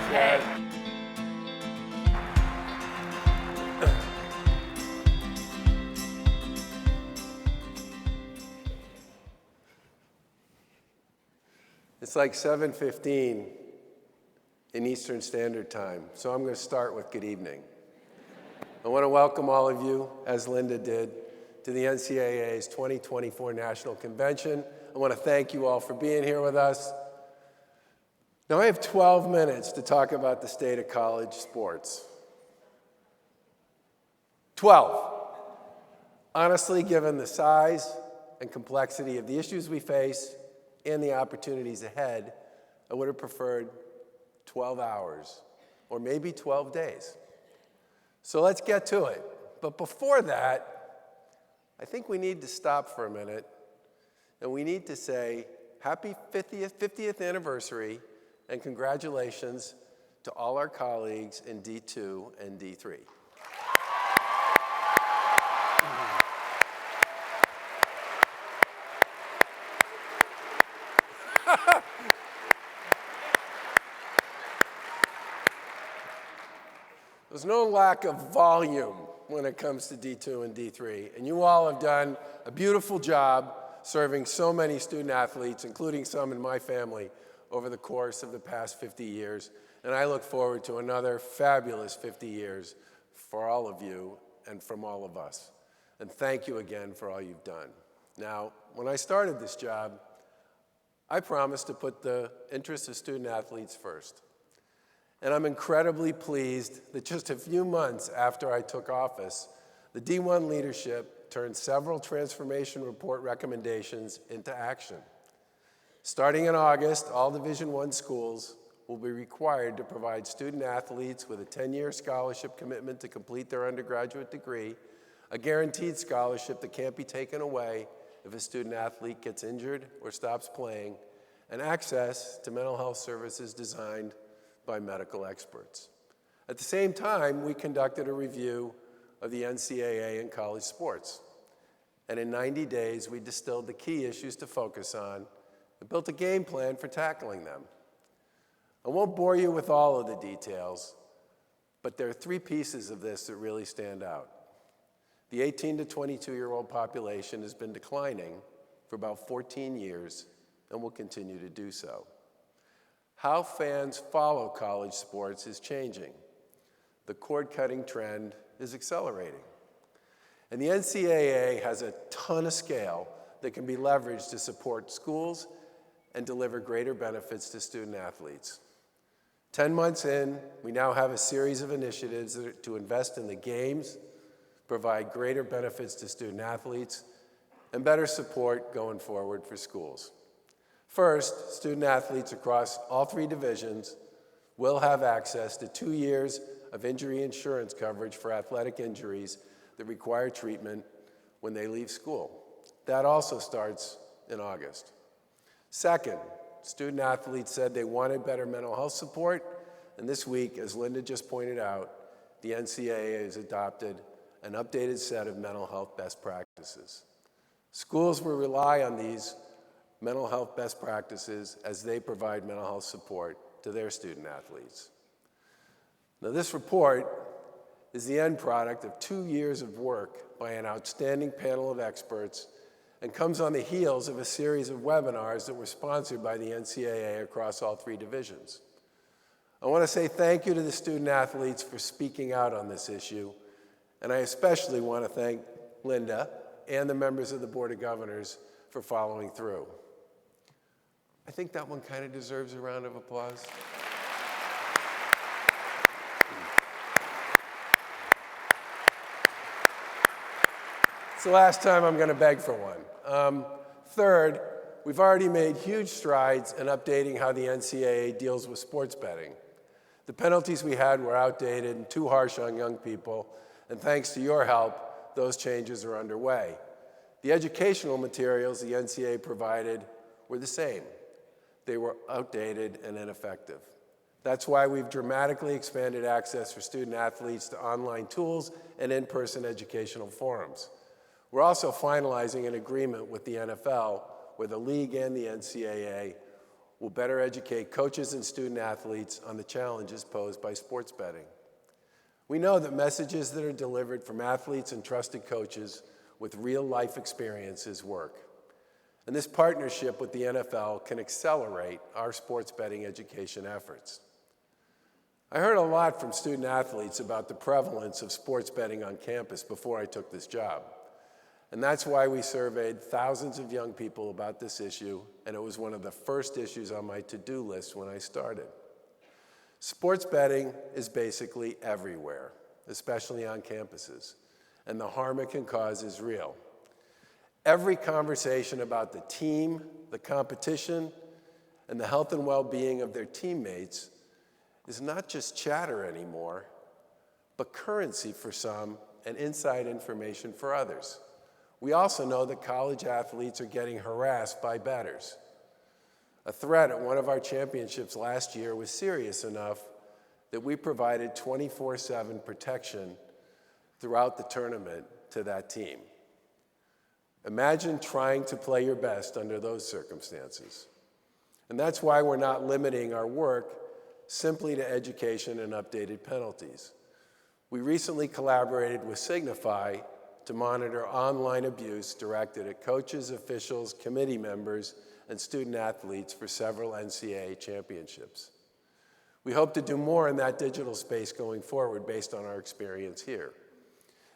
Hey. It's like 7:15 in Eastern Standard Time, so I'm going to start with good evening. I want to welcome all of you, as Linda did, to the NCAA's 2024 National Convention. I want to thank you all for being here with us. Now, I have 12 minutes to talk about the state of college sports. 12. Honestly, given the size and complexity of the issues we face and the opportunities ahead, I would have preferred 12 hours or maybe 12 days. So let's get to it. But before that, I think we need to stop for a minute and we need to say happy 50th anniversary and congratulations to all our colleagues in D2 and D3. There's no lack of volume when it comes to D2 and D3, and you all have done a beautiful job serving so many student athletes, including some in my family, over the course of the past 50 years, and I look forward to another fabulous 50 years for all of you and from all of us. And thank you again for all you've done. Now, when I started this job, I promised to put the interests of student athletes first. And I'm incredibly pleased that just a few months after I took office, the D1 leadership turned several transformation report recommendations into action. Starting in August, all Division I schools will be required to provide student athletes with a 10-year scholarship commitment to complete their undergraduate degree, a guaranteed scholarship that can't be taken away if a student athlete gets injured or stops playing, and access to mental health services designed by medical experts. At the same time, we conducted a review of the NCAA and college sports. And in 90 days, we distilled the key issues to focus on and built a game plan for tackling them. I won't bore you with all of the details, but there are three pieces of this that really stand out. The 18 to 22-year-old population has been declining for about 14 years and will continue to do so. How fans follow college sports is changing. The cord-cutting trend is accelerating. And the NCAA has a ton of scale that can be leveraged to support schools and deliver greater benefits to student athletes. 10 months in, we now have a series of initiatives to invest in the games, provide greater benefits to student athletes, and better support going forward for schools. First, student athletes across all three divisions will have access to 2 years of injury insurance coverage for athletic injuries that require treatment when they leave school. That also starts in August. Second, student athletes said they wanted better mental health support, and this week, as Linda just pointed out, the NCAA has adopted an updated set of mental health best practices. Schools will rely on these mental health best practices as they provide mental health support to their student athletes. Now, this report is the end product of 2 years of work by an outstanding panel of experts and comes on the heels of a series of webinars that were sponsored by the NCAA across all three divisions. I want to say thank you to the student athletes for speaking out on this issue, and I especially want to thank Linda and the members of the Board of Governors for following through. I think that one kind of deserves a round of applause. It's the last time I'm going to beg for one. Third, we've already made huge strides in updating how the NCAA deals with sports betting. The penalties we had were outdated and too harsh on young people, and thanks to your help, those changes are underway. The educational materials the NCAA provided were the same. They were outdated and ineffective. That's why we've dramatically expanded access for student athletes to online tools and in-person educational forums. We're also finalizing an agreement with the NFL where the league and the NCAA will better educate coaches and student athletes on the challenges posed by sports betting. We know that messages that are delivered from athletes and trusted coaches with real-life experiences work. And this partnership with the NFL can accelerate our sports betting education efforts. I heard a lot from student athletes about the prevalence of sports betting on campus before I took this job. And that's why we surveyed thousands of young people about this issue, and it was one of the first issues on my to-do list when I started. Sports betting is basically everywhere, especially on campuses, and the harm it can cause is real. Every conversation about the team, the competition, and the health and well-being of their teammates is not just chatter anymore, but currency for some and inside information for others. We also know that college athletes are getting harassed by bettors. A threat at one of our championships last year was serious enough that we provided 24/7 protection throughout the tournament to that team. Imagine trying to play your best under those circumstances. And that's why we're not limiting our work simply to education and updated penalties. We recently collaborated with Signify to monitor online abuse directed at coaches, officials, committee members, and student athletes for several NCAA championships. We hope to do more in that digital space going forward based on our experience here.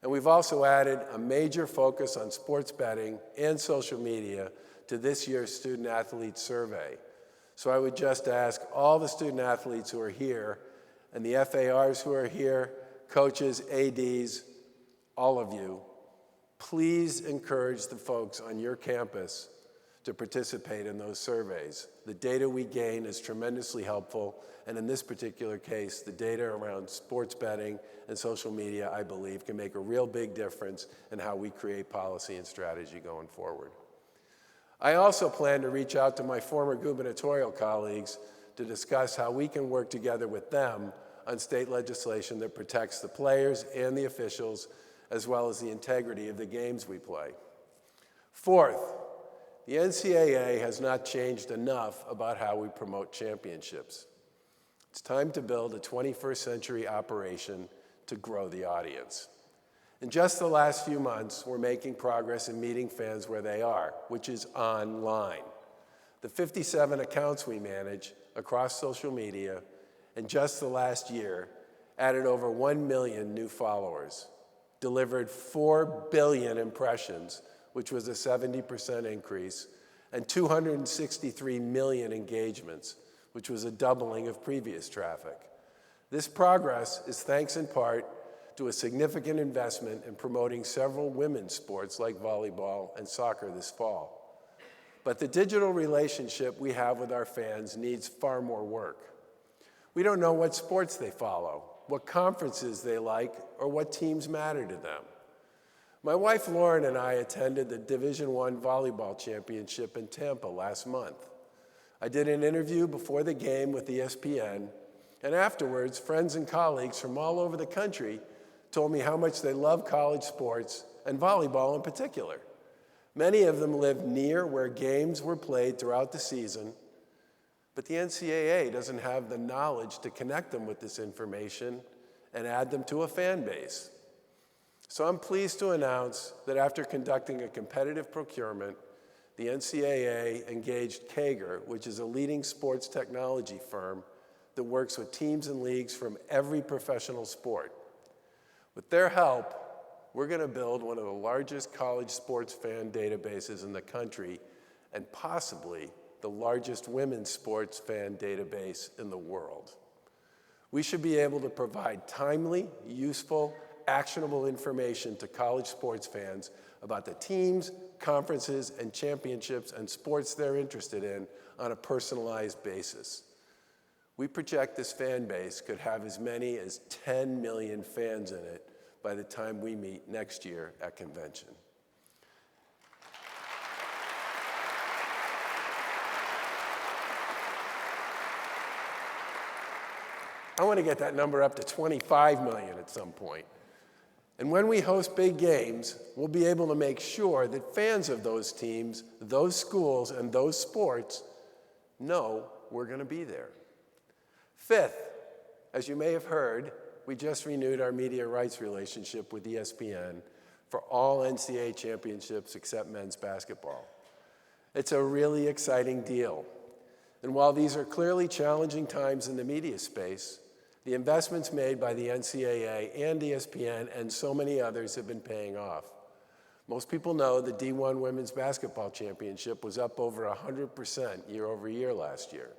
And we've also added a major focus on sports betting and social media to this year's student athlete survey. So I would just ask all the student athletes who are here and the FARs who are here, coaches, ADs, all of you, please encourage the folks on your campus to participate in those surveys. The data we gain is tremendously helpful, and in this particular case, the data around sports betting and social media, I believe, can make a real big difference in how we create policy and strategy going forward. I also plan to reach out to my former gubernatorial colleagues to discuss how we can work together with them on state legislation that protects the players and the officials, as well as the integrity of the games we play. Fourth, the NCAA has not changed enough about how we promote championships. It's time to build a 21st century operation to grow the audience. In just the last few months, we're making progress in meeting fans where they are, which is online. The 57 accounts we manage across social media in just the last year added over 1 million new followers, delivered 4 billion impressions, which was a 70% increase, and 263 million engagements, which was a doubling of previous traffic. This progress is thanks in part to a significant investment in promoting several women's sports like volleyball and soccer this fall. But the digital relationship we have with our fans needs far more work. We don't know what sports they follow, what conferences they like, or what teams matter to them. My wife Lauren and I attended the Division I volleyball championship in Tampa last month. I did an interview before the game with ESPN, and afterwards, friends and colleagues from all over the country told me how much they love college sports, and volleyball in particular. Many of them live near where games were played throughout the season, but the NCAA doesn't have the knowledge to connect them with this information and add them to a fan base. So I'm pleased to announce that after conducting a competitive procurement, the NCAA engaged KAGR, which is a leading sports technology firm that works with teams and leagues from every professional sport. With their help, we're going to build one of the largest college sports fan databases in the country and possibly the largest women's sports fan database in the world. We should be able to provide timely, useful, actionable information to college sports fans about the teams, conferences, and championships and sports they're interested in on a personalized basis. We project this fan base could have as many as 10 million fans in it by the time we meet next year at convention. I want to get that number up to 25 million at some point. And when we host big games, we'll be able to make sure that fans of those teams, those schools, and those sports know we're going to be there. Fifth, as you may have heard, we just renewed our media rights relationship with ESPN for all NCAA championships except men's basketball. It's a really exciting deal. And while these are clearly challenging times in the media space, the investments made by the NCAA and ESPN and so many others have been paying off. Most people know the D1 Women's Basketball Championship was up over 100% year over year last year.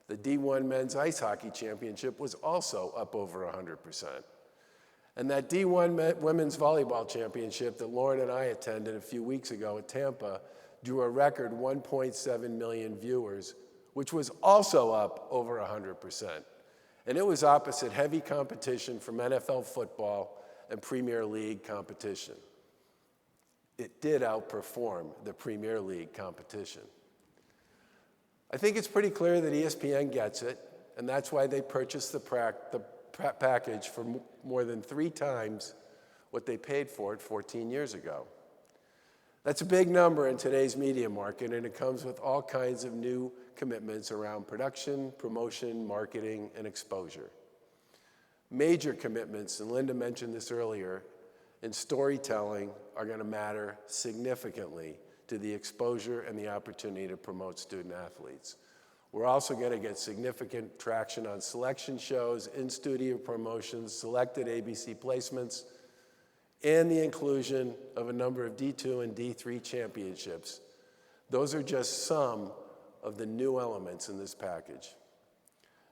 The D1 Men's Ice Hockey Championship was also up over 100%. And that D1 Women's Volleyball Championship that Lauren and I attended a few weeks ago at Tampa drew a record 1.7 million viewers, which was also up over 100%. And it was opposite heavy competition from NFL football and Premier League competition. It did outperform the Premier League competition. I think it's pretty clear that ESPN gets it, and that's why they purchased the package for more than 3 times what they paid for it 14 years ago. That's a big number in today's media market, and it comes with all kinds of new commitments around production, promotion, marketing, and exposure. Major commitments, and Linda mentioned this earlier, in storytelling are going to matter significantly to the exposure and the opportunity to promote student athletes. We're also going to get significant traction on selection shows, in-studio promotions, selected ABC placements, and the inclusion of a number of D2 and D3 championships. Those are just some of the new elements in this package.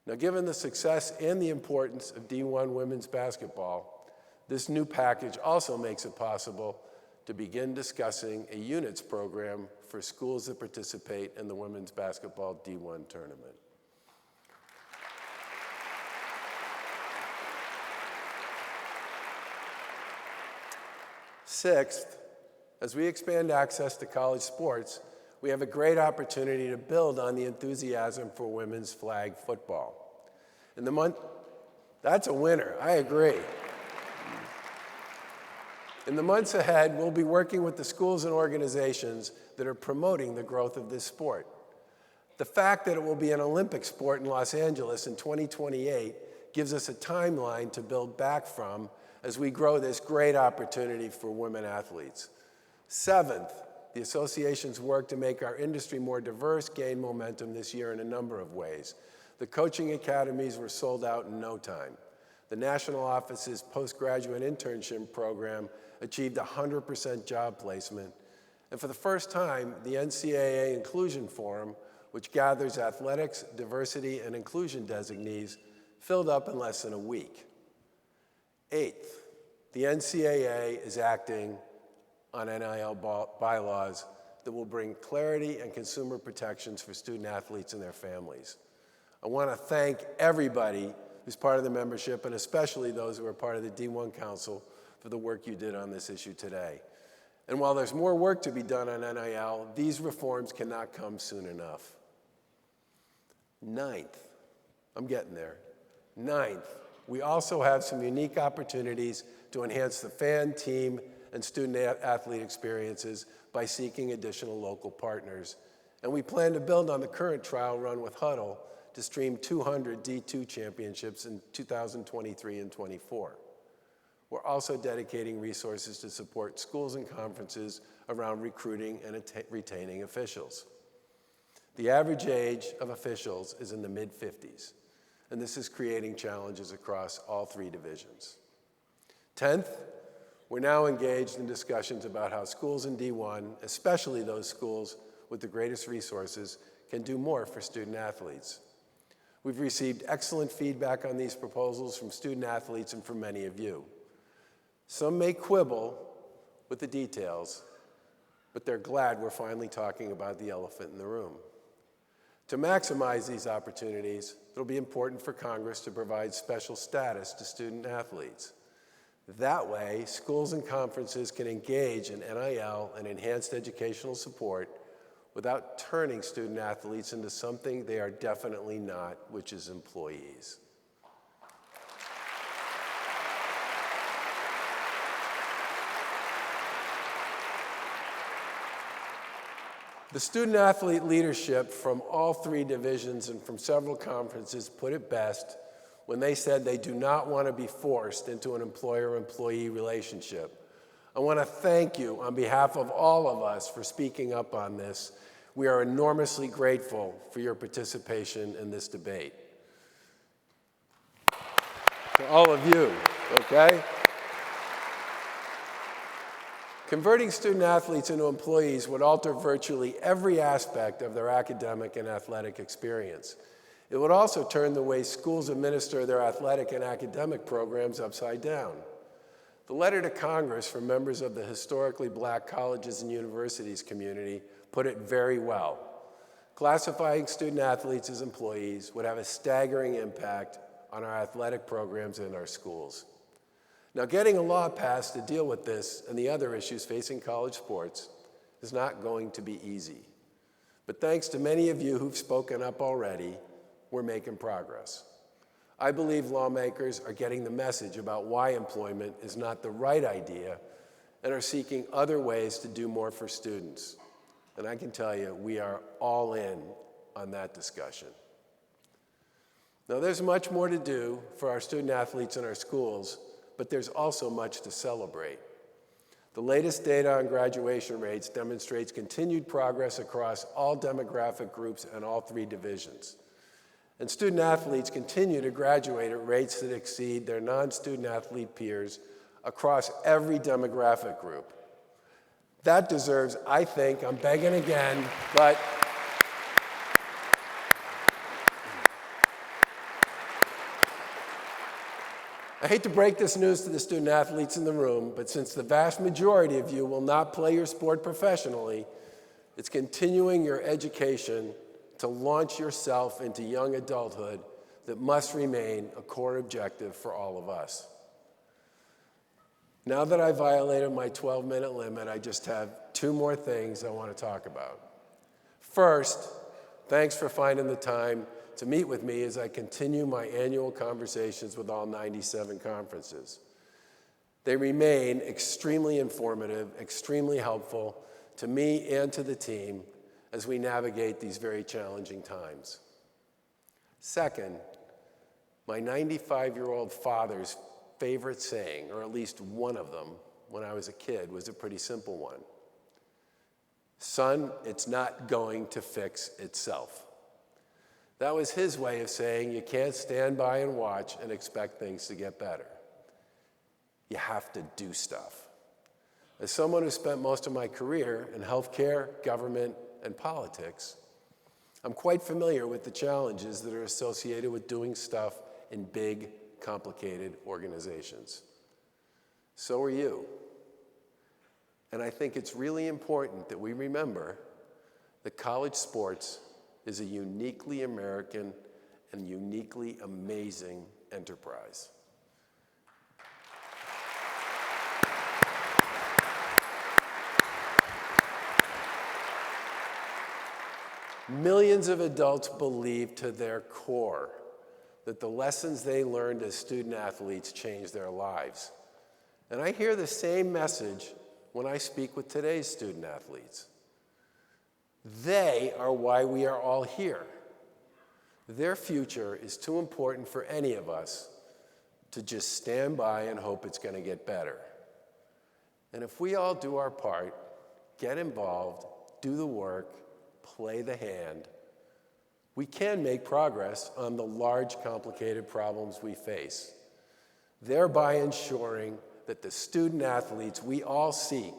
Now, given the success and the importance of D1 women's basketball, this new package also makes it possible to begin discussing a units program for schools that participate in the women's basketball D1 tournament. Sixth, as we expand access to college sports, we have a great opportunity to build on the enthusiasm for women's flag football. That's a winner, I agree. In the months ahead, we'll be working with the schools and organizations that are promoting the growth of this sport. The fact that it will be an Olympic sport in Los Angeles in 2028 gives us a timeline to build back from as we grow this great opportunity for women athletes. Seventh, the association's work to make our industry more diverse gained momentum this year in a number of ways. The coaching academies were sold out in no time. The national office's postgraduate internship program achieved 100% job placement. And for the first time, the NCAA Inclusion Forum, which gathers athletics, diversity, and inclusion designees, filled up in less than a week. Eighth, the NCAA is acting on NIL bylaws that will bring clarity and consumer protections for student athletes and their families. I want to thank everybody who's part of the membership, and especially those who are part of the D1 Council, for the work you did on this issue today. And while there's more work to be done on NIL, these reforms cannot come soon enough. Ninth, I'm getting there. Ninth, we also have some unique opportunities to enhance the fan, team, and student athlete experiences by seeking additional local partners. And we plan to build on the current trial run with Huddle to stream 200 D2 championships in 2023 and 24. We're also dedicating resources to support schools and conferences around recruiting and retaining officials. The average age of officials is in the mid-50s, and this is creating challenges across all 3 divisions. 10th, we're now engaged in discussions about how schools in D1, especially those schools with the greatest resources, can do more for student athletes. We've received excellent feedback on these proposals from student athletes and from many of you. Some may quibble with the details, but they're glad we're finally talking about the elephant in the room. To maximize these opportunities, it'll be important for Congress to provide special status to student athletes. That way, schools and conferences can engage in NIL and enhanced educational support without turning student athletes into something they are definitely not, which is employees. The student-athlete leadership from all three divisions and from several conferences put it best when they said they do not want to be forced into an employer-employee relationship. I want to thank you on behalf of all of us for speaking up on this. We are enormously grateful for your participation in this debate. To all of you, okay? Converting student-athletes into employees would alter virtually every aspect of their academic and athletic experience. It would also turn the way schools administer their athletic and academic programs upside down. The letter to Congress from members of the historically black colleges and universities community put it very well. Classifying student-athletes as employees would have a staggering impact on our athletic programs in our schools. Now, getting a law passed to deal with this and the other issues facing college sports is not going to be easy. But thanks to many of you who've spoken up already, we're making progress. I believe lawmakers are getting the message about why employment is not the right idea and are seeking other ways to do more for students. And I can tell you, we are all in on that discussion. Now, there's much more to do for our student athletes in our schools, but there's also much to celebrate. The latest data on graduation rates demonstrates continued progress across all demographic groups and all three divisions. And student athletes continue to graduate at rates that exceed their non-student athlete peers across every demographic group. That deserves, I think, I'm begging again, but I hate to break this news to the student athletes in the room, but since the vast majority of you will not play your sport professionally, it's continuing your education to launch yourself into young adulthood that must remain a core objective for all of us. Now that I violated my 12-minute limit, I just have two more things I want to talk about. First, thanks for finding the time to meet with me as I continue my annual conversations with all 97 conferences. They remain extremely informative, extremely helpful to me and to the team as we navigate these very challenging times. Second, my 95-year-old father's favorite saying, or at least one of them when I was a kid, was a pretty simple one. Son, it's not going to fix itself. That was his way of saying you can't stand by and watch and expect things to get better. You have to do stuff. As someone who spent most of my career in healthcare, government, and politics, I'm quite familiar with the challenges that are associated with doing stuff in big, complicated organizations. So are you. And I think it's really important that we remember that college sports is a uniquely American and uniquely amazing enterprise. Millions of adults believe to their core that the lessons they learned as student athletes changed their lives. And I hear the same message when I speak with today's student athletes. They are why we are all here. Their future is too important for any of us to just stand by and hope it's going to get better. And if we all do our part, get involved, do the work, play the hand, we can make progress on the large, complicated problems we face, thereby ensuring that the student athletes we all seek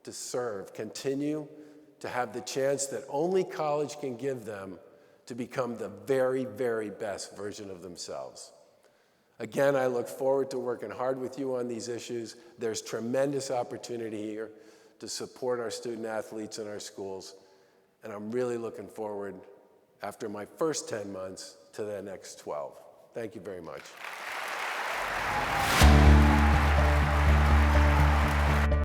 to serve continue to have the chance that only college can give them to become the very, very best version of themselves. Again, I look forward to working hard with you on these issues. There's tremendous opportunity here to support our student athletes in our schools, and I'm really looking forward, after my first 10 months, to the next 12. Thank you very much.